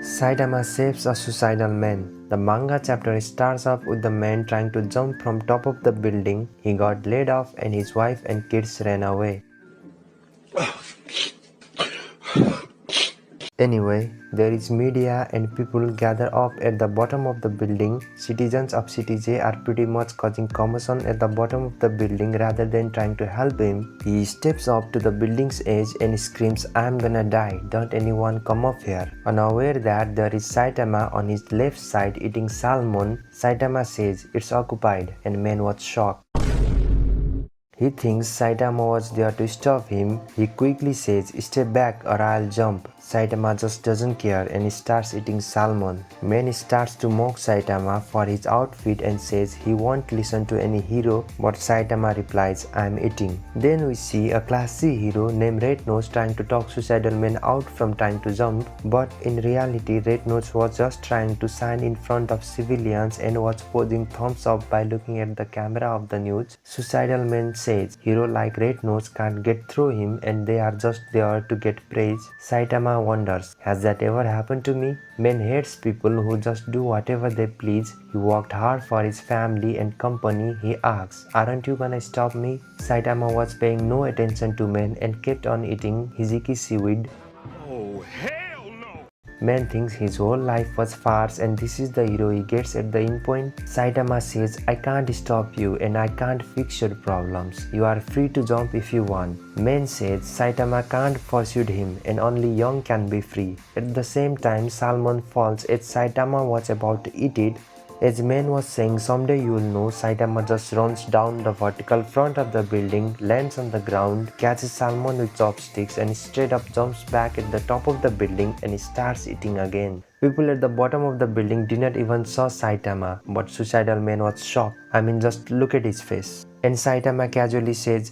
Saitama saves a suicidal man. The manga chapter starts off with the man trying to jump from top of the building. He got laid off and his wife and kids ran away. Anyway, there is media and people gather up at the bottom of the building. Citizens of City J are pretty much causing commotion at the bottom of the building rather than trying to help him. He steps up to the building's edge and screams, "I'm gonna die, don't anyone come up here." Unaware that there is Saitama on his left side eating salmon, Saitama says it's occupied and man was shocked. He thinks Saitama was there to stop him. He quickly says, "Stay back or I'll jump." Saitama just doesn't care and starts eating salmon. Man starts to mock Saitama for his outfit and says he won't listen to any hero, but Saitama replies, "I'm eating." Then we see a class C hero named Red Nose trying to talk suicidal man out from trying to jump, but in reality Red Nose was just trying to sign in front of civilians and was posing thumbs up by looking at the camera of the news. Suicidal man says hero like Red Nose can't get through him and they are just there to get praise. Saitama wonders, has that ever happened to me? Man hates people who just do whatever they please. He worked hard for his family and company. He asks, "Aren't you gonna stop me?" Saitama was paying no attention to man and kept on eating hiziki seaweed. Man thinks his whole life was farce and this is the hero he gets at the end point. Saitama says, "I can't stop you and I can't fix your problems. You are free to jump if you want." Man says Saitama can't pursue him and only young can be free. At the same time, salmon falls as Saitama was about to eat it. As man was saying, "Someday you will know," Saitama just runs down the vertical front of the building, lands on the ground, catches salmon with chopsticks and straight up jumps back at the top of the building and starts eating again. People at the bottom of the building did not even saw Saitama, but suicidal man was shocked. I mean, just look at his face. And Saitama casually says,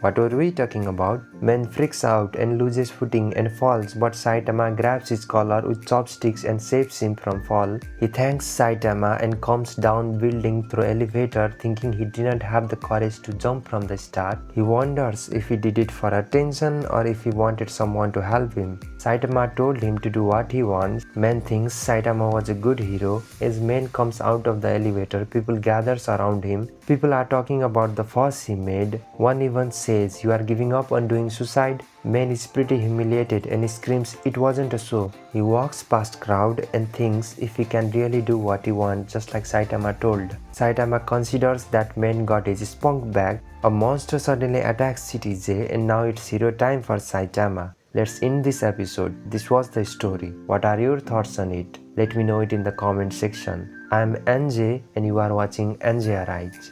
what were we talking about?" Man freaks out and loses footing and falls, but Saitama grabs his collar with chopsticks and saves him from fall. He thanks Saitama and comes down building through elevator thinking he didn't have the courage to jump from the start. He wonders if he did it for attention or if he wanted someone to help him. Saitama told him to do what he wants. Man thinks Saitama was a good hero. As man comes out of the elevator, people gathers around him. People are talking about the fuss he made. One even says, "You are giving up on doing suicide?" Man is pretty humiliated and screams it wasn't a show. He walks past crowd and thinks if he can really do what he wants, just like Saitama told. Saitama considers that man got his spunk back. A monster suddenly attacks City J and now it's hero time for Saitama. Let's end this episode. This was the story. What are your thoughts on it? Let me know it in the comment section. I am NJ and you are watching NJ Arise.